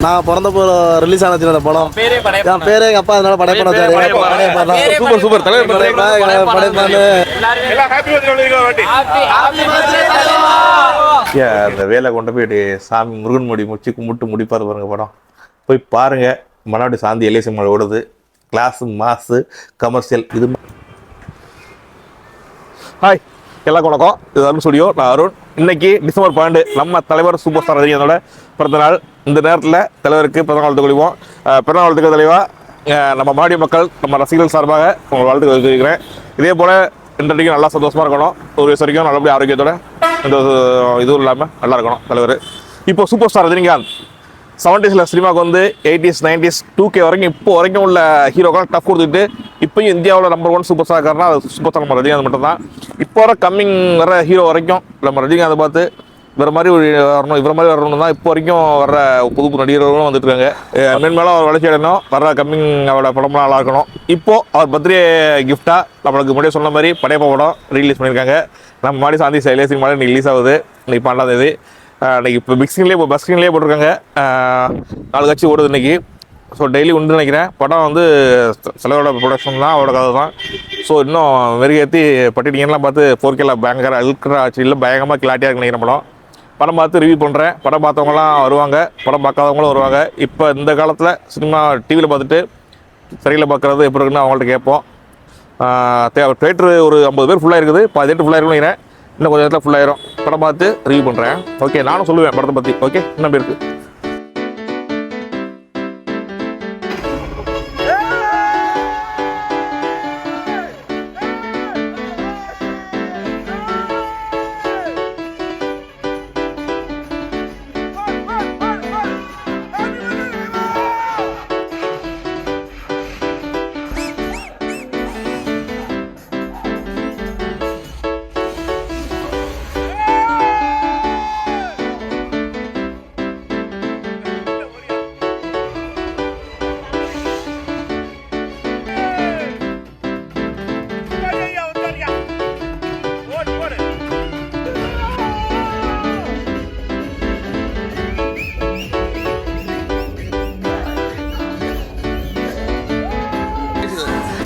நான் பிறந்தப்போ ரிலீஸ் ஆனது அந்த படம் என் பேரே எங்கள் அப்பா அதனால படைப்படம் வச்சாரு. சூப்பர் சூப்பர் தலைவர் படைப்பான்னு அந்த வேலை கொண்டு போய் சாமி முருகன் முடி முடிச்சு கும்பிட்டு முடிப்பாரு பாருங்க படம். போய் பாருங்க. மனாடி சாந்தி எல்ஏசி மலை ஓடுது. கிளாஸு மாசு கமர்ஷியல் இது. ஹாய் எல்லாருக்கும் வணக்கம். இது அருண் ஸ்டுடியோ. நான் அருண். இன்னைக்கு டிசம்பர் 12 நம்ம தலைவர் சூப்பர் ஸ்டார் ரஜினியோட பிறந்த நாள். இந்த நேரத்தில் தலைவருக்கு பிறந்த நாள் வாழ்த்து கொள்வோம். பிறந்த நாள் வாழ்த்துக்கள் தலைவா. நம்ம மாடி மக்கள் நம்ம ரசிகர்கள் சார்பாக உங்கள் வாழ்த்துக்கள் தெரிவிக்கிறேன். இதே போல் இன்றைக்கு நல்லா சந்தோஷமாக இருக்கணும். ஒரு வயசு வரைக்கும் நல்லபடியாக ஆரோக்கியத்தோட எந்த இதுவும் இல்லாமல் நல்லா இருக்கணும் தலைவர். இப்போ சூப்பர் ஸ்டார் ரஜினிகாந்த் 70s சினிமாவுக்கு வந்து 80s 90s 2K வரைக்கும் இப்போ வரைக்கும் உள்ள ஹீரோக்கெல்லாம் டஃப் கொடுத்துட்டு இப்போயும் இந்தியாவில் நம்பர் 1 சூப்பர் ஸ்டார் காரனா அது சூப்பர் ஸ்டார் நம்ம ரஜினிகாந்த் மட்டும்தான். இப்போ வர கம்மிங் வர ஹீரோ வரைக்கும் நம்ம ரஜினிகாந்த் பார்த்து இவர மாதிரி வரணும் இவர மாதிரி வரணும் தான் இப்போ வரைக்கும் வர புது புது நடிகர்களும் வந்துட்டு இருக்காங்க. மேன்மேலும் அவர் வளர்ச்சி அடையணும். வர கம்மிங் அவரோட படம்லாம் நல்லா இருக்கணும். இப்போது அவர் பர்த்டே கிஃப்டாக நம்மளுக்கு முன்னாடியே சொன்ன மாதிரி படையப்பா படம் ரிலீஸ் பண்ணியிருக்காங்க. நம்ம மாடி சாந்தி எல்ஏசி மேலே இன்னைக்கு ரிலீஸ் ஆகுது. இன்னைக்கு 12ஆம் இன்னைக்கு இப்போ பிக் ஸ்க்ரீன்லேயே பஸ் ஸ்க்ரீன்லேயே போட்டிருக்காங்க. 4 காட்சி ஓடுது இன்னைக்கு. ஸோ டெய்லி உண்டு நினைக்கிறேன். படம் வந்து சிலரோட ப்ரொடக்ஷன் தான், அவரோட கதை தான். ஸோ இன்னும் மெருகேற்றி பட்டிட்டிங்கெல்லாம் பார்த்து 4Kல பயங்கர அழுக்கிற ஆட்சியில் பயங்கரமாக கிளாட்டியாக இருக்கு நினைக்கிற படம் பார்த்து ரிவ்யூ பண்ணுறேன். படம் பார்த்தவங்களாம் வருவாங்க, படம் பார்க்காதவங்களும் வருவாங்க. இப்போ இந்த காலத்தில் சினிமா டிவியில் பார்த்துட்டு சரியில் பார்க்குறது எப்படி இருக்குன்னு அவங்கள்ட்ட கேட்போம். தேட்டரு ஒரு 50 பேர் ஃபுல்லாக இருக்குது. 10 தேட்டர் ஃபுல்லாக இருக்குன்னு நினைக்கிறேன். இன்னும் கொஞ்சம் நேரத்தில் ஃபுல்லாயிரும். படம் பார்த்து ரிவ்யூ பண்ணுறேன். ஓகே, நானும் சொல்லுவேன் படத்தை பற்றி. ஓகே, என்ன பேருக்கு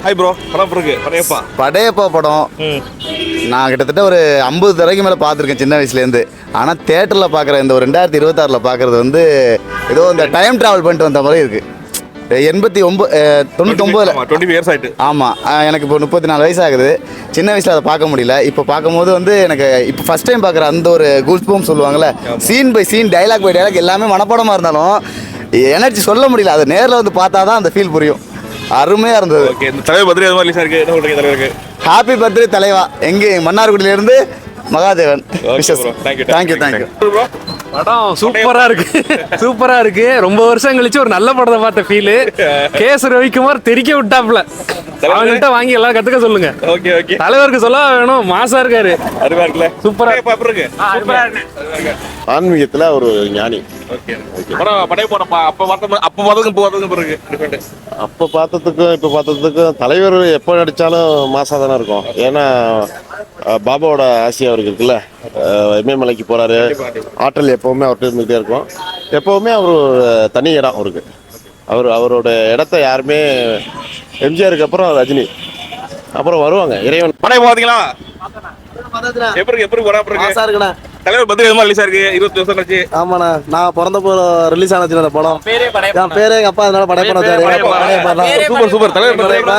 ஹாய் ப்ரோ. படம் இருக்கு படையப்பா படம். நான் கிட்டத்தட்ட ஒரு 50 தடவைக்கு மேலே பார்த்துருக்கேன் சின்ன வயசுலேருந்து. ஆனால் தேட்டரில் பார்க்குற இந்த ஒரு 2026 பார்க்குறது வந்து ஏதோ இந்த டைம் ட்ராவல் பண்ணிட்டு வந்த மாதிரி இருக்குது. 20 இயர்ஸ் ஆகிட்டு. ஆமாம், எனக்கு இப்போ 34 வயசு ஆகுது. சின்ன வயசில் அதை பார்க்க முடியல. இப்போ பார்க்கும்போது வந்து எனக்கு இப்போ ஃபஸ்ட் டைம் பார்க்குற அந்த ஒரு கூஸ்பம்ஸ் சொல்லுவாங்கள்ல, scene by scene dialogue by dialogue எல்லாமே மனப்பாடமாக இருந்தாலும் எனர்ஜி சொல்ல முடியல. அதை நேரில் வந்து பார்த்தா தான் அந்த ஃபீல் புரியும். அருமையாக இருந்தது. ஓகே, இந்த தலைவர் பர்த்டே அது மாதிரி ரிலீஸ் ஆயிருக்கு. என்ன சொல்றீங்க தலைவருக்கு? ஹாப்பி பர்த்டே தலைவா. எங்கே மன்னார்குடியிலேருந்து மகாதேவன். தேங்க்யூ. படம் சூப்பரா இருக்கு. சூப்பரா இருக்கு. ரொம்ப வருஷம் கழிச்சு ஒரு நல்ல படத்தை பார்த்த ஃபீல். கேஸ் ரவிக்குமார் தெரிக்க விட்டாப்ல. அவங்கள்ட்ட வாங்கி எல்லாம் கத்துக்க சொல்லுங்க. Okay okay. தலைவருக்கு சொல்ல வேணும். மாசா இருக்காரு. அருமையா இருக்குல்ல? சூப்பரா இருக்கு. ஆன்மீகத்துல ஒரு ஞானி. ஓகே. படம் படைய போறப்ப அப்ப பார்த்ததுக்கு பிறகு டிஃபரெண்ட். அப்ப பார்த்ததுக்கும் இப்ப பார்த்ததுக்கும் தலைவர் எப்போ நடிச்சாலும் மாசா தானே இருக்கும். ஏன்னா பாபாவோட ஆசை அவருக்கு இருக்குல்ல. இமயமலைக்கு போறாரு. ஆற்றல் எப்பவுமே அவர்கிட்ட இருந்துகிட்டே இருக்கும். எப்பவுமே அவர் தனி இடம் அவருக்கு. அவரோட இடத்த யாருமே எம்ஜிஆருக்கு அப்புறம் ரஜினி அப்புறம் வருவாங்க. இறைவன் படம் பார்த்தீங்களா? எப்படி வர தலைவர் பர்த்டே ரிலீஸ் ஆயிருக்கு. 20 வருஷம் கழிச்சு. ஆமாண்ணா, நான் பிறந்தப்போ ரிலீஸ் ஆனது அந்த படம். என் பேரே எங்கள் அப்பா அதனால படைப்படம் வச்சாரு. Super super. தலைவர் படையப்பா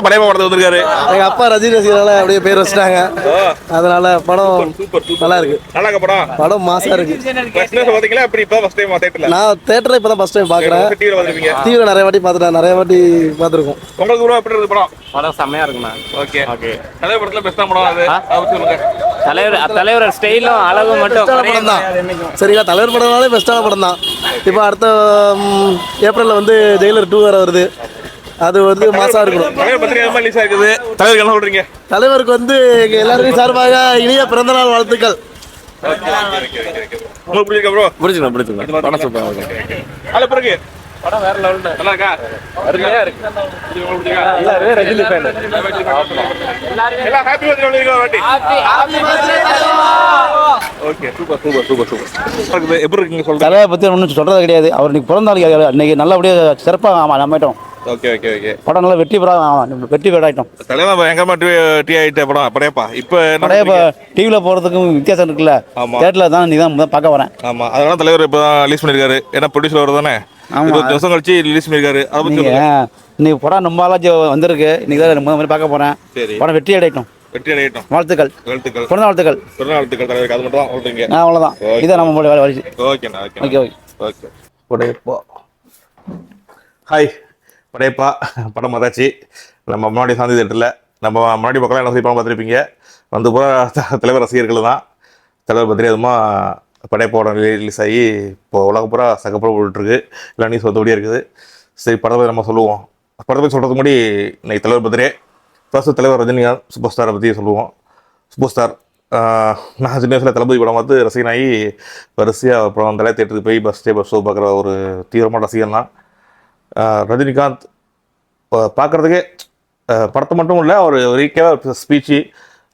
படத்தை வந்திருக்காரு. எங்கள் அப்பா ரஜினி ரசிகரால அப்படியே பேர் வச்சுட்டாங்க. அதனால படம் நல்லா இருக்கு. நல்லா இருக்கு படம். படம் மாசா இருக்கு. பாத்தீங்களா? எப்படி இப்போ ஃபர்ஸ்ட் டைம் தியேட்டர்ல? நான் தியேட்டர்ல இப்பதான் ஃபர்ஸ்ட் டைம் பாக்குறேன். டிவில வந்திருப்பீங்க. டிவில நிறைய வாட்டி பார்த்துட்டேன். நிறைய வாட்டி பார்த்துருக்கோம். உங்களுக்கு கூட எப்படி இருக்கு படம்? படம் செம்மையா இருக்குண்ணா. Okay okay. தலைவர் படத்துல பெஸ்டா படம் அது. தலைவர் ஸ்டைலும் அழகும் மட்டும் படம் தான். சரிங்களா? தலைவர் படம்னாலே பெஸ்டான படம் தான். இப்போ அடுத்த ஏப்ரல்ல வந்து ஜெயிலர் 2 வேற வருது. அது வந்து மாசா இருக்கணும். தலைவருக்கு என்ன சொல்றீங்க? தலைவருக்கு வந்து எங்க எல்லாருக்கும் சார்பாக இனிய பிறந்தநாள் வாழ்த்துக்கள். உங்களுக்கு பிடிச்சிருக்கா ப்ரோ? பிடிச்சிருக்கேன். படம் சூப்பரா இருக்கு. அதுல பிறகு படம் வேற லெவல்ல நல்லா இருக்கா? அருமையா இருக்கு. இது உங்களுக்கு பிடிச்சிருக்கா? எல்லாரும் ரஜினி ஃபேன். எல்லாம் ஹாப்பி பர்த்டே சொல்லிருக்கோம் வாட்டி. Okay super super super super. எப்படி இருக்குங்க சொல்லுங்க. தலையை பற்றி ஒன்றும் சொல்கிறது கிடையாது. அவர் இன்னைக்கு பிறந்த நாளைக்கு இன்னைக்கு நல்லபடியாக சிறப்பாக நம்மட்டோம். Okay okay okay. படம் நல்லா வெற்றி பெறாயிட்டோம். தலைவா பயங்கரமா டீ ஆயிட்ட படம் படையப்பா. இப்போ படம் இப்போ டிவியில் போகிறதுக்கும் வித்தியாசம் இருக்குல்ல. ஆமா. தேட்டரில் தான் நீ தான் பார்க்க வரேன். ஆமா அதனால தலைவர் இப்போ தான் ரிலீஸ் பண்ணியிருக்காரு. ஏன்னா ப்ரொடியூசர் அவர் தானே. ஆமா. 20 வருஷம் கழிச்சு ரிலீஸ் பண்ணியிருக்காரு. அதை பத்தி சொல்லுங்க. இன்னைக்கு படம் ரொம்ப நாளாச்சு வந்திருக்கு. இன்னைக்கு தான் பார்க்க போகிறேன். சரி. படம் வெற்றி அடையட்டும். வெற்றி அடையட்டும். வாழ்த்துக்கள். வாழ்த்துக்கள். பிறந்த வாழ்த்துக்கள். பிறந்த வாழ்த்துக்கள் தலைவருக்கு. அது மட்டும் தான் சொல்றீங்க. அவ்வளோதான். இதான் நம்ம வழி. ஓகேண்ணா okay okay. Okay. Padayappa. Hi Padayappa. படம் மதாச்சு நம்ம முன்னாடி சாந்தி தேட்டரில் நம்ம முன்னாடி பக்கம் என்ன சொல்லி படம் பார்த்துருப்பீங்க. வந்து பூரா தலைவர் ரசிகர்கள் தான். தலைவர் பத்திரி அதுமாக படையப்போட ரிலீஸ் ஆகி இப்போ உலக பூரா சக்கப்பட போட்டுருக்கு. எல்லாம் நியூஸ் வந்தபடியே இருக்குது. சரி படத்தை பற்றி நம்ம சொல்லுவோம். படத்தை பற்றி சொல்கிறதுக்கு முன்னாடி இன்னைக்கு தலைவர் பத்திரே ஃபர்ஸ்ட் தலைவர் ரஜினிகாந்த் சூப்பர் ஸ்டாரை பற்றி சொல்லுவோம். சூப்பர் ஸ்டார் நான் சின்ன வயசில் தளபதி படம் பார்த்து ரசிகனாகி வரிசையாக அப்புறம் தலை தேட்டருக்கு போய் பஸ் ஷோ பார்க்குற ஒரு தீவிரமான ரசிகன் தான். ரஜினிகாந்த் பார்க்குறதுக்கே படத்தை மட்டும் இல்லை அவர் ரீக்காக ஸ்பீச்சு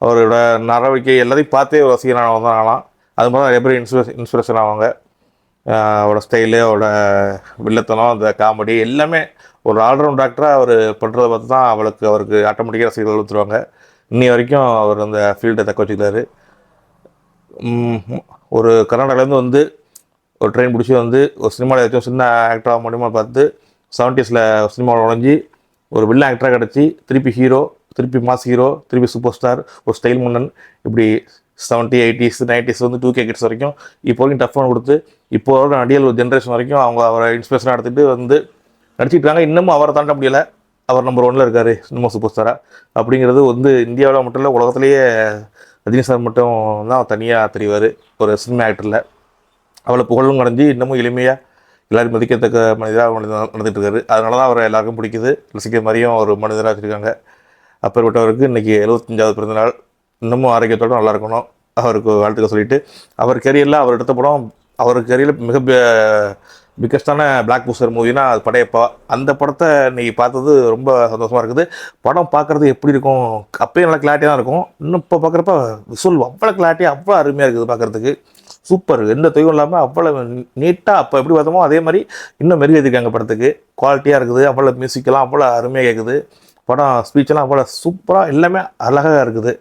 அவரோட நடவடிக்கை எல்லாத்தையும் பார்த்தே ஒரு ரசிகனாக தான் ஆகலாம். அது மாதிரி நிறைய பேர் இன்ஸ்பிரேஷன் ஆவாங்க. அவரோட ஸ்டைலு அவரோட வில்லத்தனம் அந்த காமெடி எல்லாமே ஒரு ஆல்ரவுண்ட் டாக்டராக அவர் பண்ணுறத பார்த்து தான் அவருக்கு ஆட்டோமேட்டிக்காக ரசிகர்கள் ஊற்றுருவாங்க. இன்னி வரைக்கும் அவர் அந்த ஃபீல்டை தக்க வச்சுக்கிறாரு. ஒரு கர்நாடகாலேருந்து வந்து ஒரு ட்ரெயின் பிடிச்சி வந்து ஒரு சினிமாவில் ஏதாச்சும் சின்ன ஆக்டராக முடியுமா பார்த்து 70s சினிமாவில் நுழைஞ்சி ஒரு வில்லன் ஆக்டராக கிடச்சி திருப்பி ஹீரோ, திருப்பி மாஸ் ஹீரோ, திருப்பி சூப்பர் ஸ்டார், ஒரு ஸ்டைல் மன்னன், இப்படி 70s 80s 90s வந்து 2K கிட்ஸ் வரைக்கும் இப்போ வரைக்கும் டஃப் ஒன் கொடுத்து இப்போ நடிகர் ஒரு ஜென்ரேஷன் வரைக்கும் அவங்க அவரை இன்ஸ்பிரேஷனாக எடுத்துகிட்டு வந்து நடிச்சிட்ருக்காங்க. இன்னமும் அவரை தாண்ட முடியலை. அவர் நம்பர் 1 இருக்கார் இன்னமும் சூப்பர் ஸ்டாராக. அப்படிங்கிறது வந்து இந்தியாவில் மட்டும் இல்லை உலகத்துலேயே ரஜினி சார் மட்டும் தான் தனியாக தெரிவார் ஒரு சினிமா ஆக்டரில். அவளை புகழும் அடைஞ்சி இன்னமும் எளிமையாக எல்லோரும் மதிக்கத்தக்க மனிதராக நடந்துட்டு இருக்காரு. அதனால தான் அவரை எல்லாருக்கும் பிடிக்குது. ரசிக்கிற மாதிரியும் ஒரு மனிதராக வச்சுருக்காங்க. அப்பேற்பட்டவருக்கு இன்றைக்கி 75வது பிறந்தநாள். இன்னமும் ஆரோக்கியத்தோடு நல்லா இருக்கணும். அவருக்கு வாழ்த்துக்க சொல்லிவிட்டு அவர் கெரியரில் அவர் எடுத்த படம் அவர் கெரியரில் மிக பிக்கஸ்டான பிளாக் பூஸ்டர் மூவினா அது படையப்பா. அந்த படத்தை இன்றைக்கி பார்த்தது ரொம்ப சந்தோஷமாக இருக்குது. படம் பார்க்குறது எப்படி இருக்கும், அப்போயே நல்லா கிளாரிட்டியாக தான் இருக்கும். இன்னும் இப்போ பார்க்குறப்ப விசுவல் அவ்வளோ கிளாரிட்டியாக அவ்வளோ அருமையாக இருக்குது பார்க்குறதுக்கு. சூப்பர், எந்த தொய்வும் இல்லாமல் அவ்வளோ நீட்டாக அப்போ எப்படி பார்த்தோமோ அதே மாதிரி இன்னும் மெருகேற்றிருக்காங்க. படத்துக்கு குவாலிட்டியாக இருக்குது. அவ்வளோ மியூசிக்கெல்லாம் அவ்வளோ அருமையாக கேட்குது. படம் ஸ்பீச்செல்லாம் அவ்வளோ சூப்பராக எல்லாமே அழகாக இருக்குது.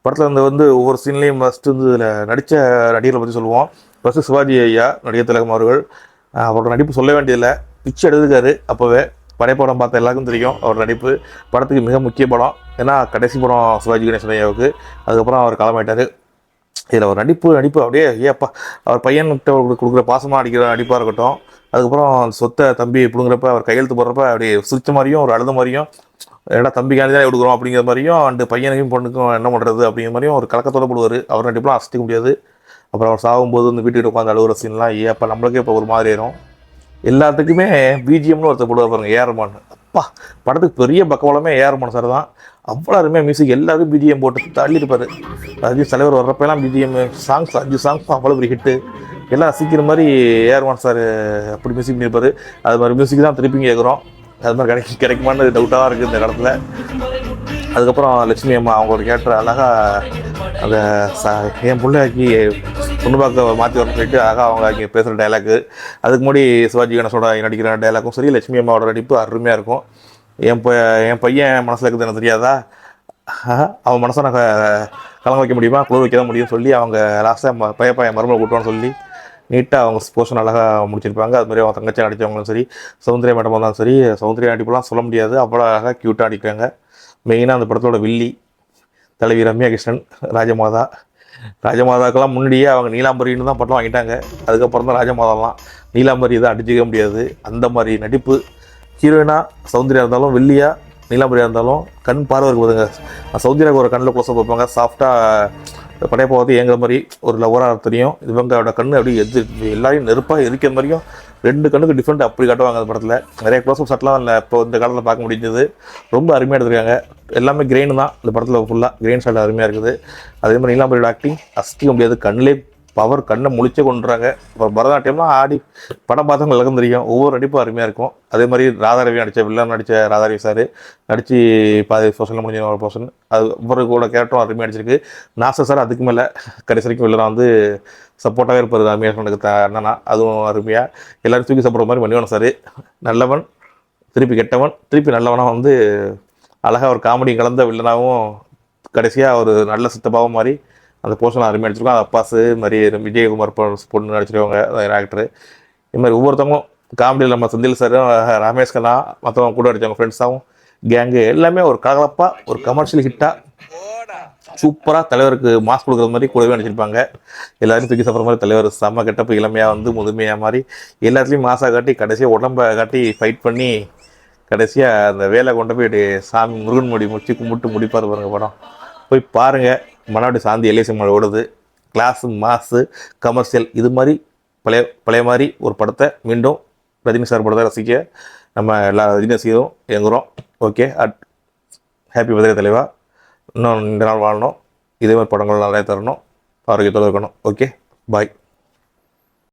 படத்தில் வந்து ஒவ்வொரு சீன்லேயும் ஃபஸ்ட்டு வந்து இதில் நடித்த நடிகர்களை பற்றி சொல்லுவோம். ஃபஸ்ட்டு சிவாஜி ஐயா, நடிகர் திலகம் அவர்கள். அவரோட நடிப்பு சொல்ல வேண்டியதில்லை, பிச்சு எடுத்துக்காரு. அப்போவே படைப்படம் பார்த்த எல்லாருக்கும் தெரியும் அவர் நடிப்பு. படத்துக்கு மிக முக்கிய படம். ஏன்னா கடைசி படம் சிவாஜி கணேசன் ஐயாவுக்கு. அதுக்கப்புறம் அவர் காலமாயிட்டார். இதில் ஒரு நடிப்பு அப்படியே ஏப்பா அவர் பையன்கிட்ட கொடுக்குற பாசமாக அடிக்கிற நடிப்பாக இருக்கட்டும். அதுக்கப்புறம் சொத்தை தம்பி பிடுங்குறப்ப அவர் கையெழுத்து போடுறப்ப அப்படியே சிரிச்ச மாதிரியும் ஒரு அழுத மாதிரியும் ஏன்னா தம்பிக்காண்டி தான் எடுக்கிறோம் அப்படிங்கிற மாதிரியும் அண்டு பையனையும் பொண்ணுக்கும் என்ன பண்ணுறது அப்படிங்கிற மாதிரியும் ஒரு கலக்கத்தோடு போடுவார். அவர் நடிப்புலாம் அசத்திக்க முடியாது. அப்புறம் அவர் சாகும்போது இந்த வீட்டுக்கிட்ட உட்காந்து அழுகுற சீன்லாம் ஏப்பா நம்மளுக்கே இப்போ ஒரு மாதிரி ஆயிரும். எல்லாத்துக்குமே பிஜிஎம்னு ஒருத்தர் போடுவார் பாருங்க, ஏஆர் ரஹ்மான். அப்பா படத்துக்கு பெரிய பக்கவலமே ஏஆர் ரஹ்மான் சார் தான். அவ்வளோ அருமையாக மியூசிக் எல்லாருக்கும் பிஜிஎம் போட்டு தள்ளியிருப்பார். ரஜினி தலைவர் வர்றப்பெல்லாம் பிஜிஎம் சாங்ஸ் 5 சாங்ஸ் அவ்வளோ ஒரு ஹிட்டு. எல்லாம் ரசிக்கிற மாதிரி ஏஆர் ரஹ்மான் சார் அப்படி மியூசிக் பண்ணியிருப்பார். அது மாதிரி மியூசிக் தான் திருப்பி கேட்குறோம். அது மாதிரி கிடைக்குமான்னு டவுட்டாக தான் இருக்குது இந்த காலத்தில். அதுக்கப்புறம் லட்சுமி அம்மா அவங்க ஒரு கேரக்டர் அழகாக அந்த என் பிள்ளைக்கு பொண்ணு பார்க்க மாற்றி வரணும்னு சொல்லிட்டு அழகாக அவங்க இங்கே பேசுகிற டைலாக்கு. அதுக்கு முன்னாடி சிவாஜி கணேசோட நடிக்கிற டைலாக்கும் சரி, லட்சுமி அம்மாவோட நடிப்பு அருமையாக இருக்கும். என் பையன் மனசில் இருக்குது எனக்கு தெரியாதா, அவன் மனசை நான் கலங்க வைக்க முடியுமா, குளிர் வைக்க தான் முடியும்னு சொல்லி அவங்க லாஸ்ட்டாக பையன் மருமலை கூட்டுவான்னு சொல்லி நீட்டாக அவங்க போர்ஷன் அழகாக முடிச்சிருப்பாங்க. அது மாதிரி அவங்க தங்கச்சி நடித்தவங்களும் சரி, சௌந்தர்யா மேடம் இருந்தாலும் சரி, சௌந்தர்யா நடிப்புலாம் சொல்ல முடியாது, அவ்வளோ அழகாக க்யூட்டாக நடிக்கிறாங்க. மெயினாக அந்த படத்தோட வில்லி தலைவி ரம்யா கிருஷ்ணன், ராஜமாதாக்கெல்லாம் முன்னாடியே அவங்க நீலாம்பரின்னு தான் படம் வாங்கிட்டாங்க. அதுக்கப்புறம் தான் ராஜமாதாலாம். நீலாம்பரி தான் அடிச்சிக்க முடியாது. அந்த மாதிரி நடிப்பு. ஹீரோயினா சௌந்தர்யா இருந்தாலும், வில்லியா நீலாம்பரியாக இருந்தாலும் கண் பார்வை இருக்குது போதுங்க. சௌந்தர்யாவுக்கு ஒரு கண்ணில் க்ளோஸாக பார்ப்பாங்க, சாஃப்டாக படையப்பா வந்து ஏங்குற மாதிரி ஒரு லவராக தெரியும். இவங்களோட கண் அப்படியே எல்லாரையும் நெருப்பாக இருக்கிற மாதிரியும் 2 கண்ணுக்கு டிஃப்ரெண்ட் அப்படி காட்டுவாங்க அந்த படத்தில். நிறைய க்ளோஸ்அப் ஷாட்லாம் இல்லை இப்போ இந்த காலத்தில் பார்க்க முடிஞ்சது. ரொம்ப அருமையாக எடுத்துருக்காங்க. எல்லாமே கிரெயின் தான் இந்த படத்தில், ஃபுல்லாக கிரெயின் ஷாட் அருமையாக இருக்குது. அதே மாதிரி நீலாம்பரியோட ஆக்டிங் அசத்திக்க முடியாது. கண்ணிலே பவர் கண்ணை முழிச்சே கொண்டுறாங்க. இப்போ பரதநாட்டியம்லாம் ஆடி படம் பார்த்தவங்க எல்லாருக்கும் தெரியும். ஒவ்வொரு நடிப்பும் அருமையாக இருக்கும். அதே மாதிரி ராதாரவி வில்லன் நடித்த ராதாரவி சார் நடித்து பாதி போர்ஷனில் முடிஞ்ச ஒரு போர்ஷன் அது ஒவ்வொரு கூட கேரக்டரும் அருமையாக நடிச்சிருக்கு. நாசர் சார் அதுக்கு மேலே கடைசி வரைக்கும் வில்லனா வந்து சப்போர்ட்டாகவே இருப்பார் அருமையாக அண்ணனா. அதுவும் அருமையாக எல்லாரும் தூக்கி சாப்பிட்ற மாதிரி மணிவன் சார் நல்லவன் திருப்பி கெட்டவன் திருப்பி நல்லவனாக வந்து அழகாக ஒரு காமெடி கலந்த வில்லனாகவும் கடைசியாக ஒரு நல்ல சித்தப்பாவும் மாதிரி அந்த போர்ஷன் அருமையாக நடிச்சிருக்கோம். அது அப்பாஸு மாதிரி விஜயகுமார் பொண்ணு நடிச்சிருக்காங்க ஆக்டரு. இது மாதிரி ஒவ்வொருத்தவங்களும் காமெடியில் நம்ம செந்தில் சார் ரமேஷ் கண்ணா மற்றவங்க கூட நடித்தவங்க ஃப்ரெண்ட்ஸாகவும் கேங்கு எல்லாமே ஒரு கலகலப்பாக ஒரு கமர்ஷியல் ஹிட்டாக சூப்பராக தலைவருக்கு மாஸ்க் கொடுக்குற மாதிரி கூடவே நடிச்சிருப்பாங்க. எல்லாரும் தூக்கி சாப்பிட்ற மாதிரி தலைவர் செம்ம கெட்டப்பு இளமையாக வந்து முதுமையாக மாதிரி எல்லாத்துலேயும் மாசாக காட்டி கடைசியாக உடம்பை காட்டி ஃபைட் பண்ணி கடைசியாக அந்த வேலை கொண்டு போய் சாமி முருகன் முடிச்சு கும்பிட்டு முடிப்பார் பாருங்க படம். போய் பாருங்கள். மனாடி சாந்தி எல்ஏசி ஓடுது. கிளாஸு மாசு கமர்ஷியல் இது மாதிரி பழைய மாதிரி ஒரு படத்தை மீண்டும் ரஜினி சார் படத்தை ரசிக்க நம்ம எல்லா ரஜினி ரசிகரும் இயங்குகிறோம். ஓகே ஹாப்பி பர்த்டே தலைவா. இன்னும் 2 நாள் வாழணும். இதே மாதிரி படங்கள் நிறைய தரணும். ஆரோக்கியத்தோடு இருக்கணும். Okay bye.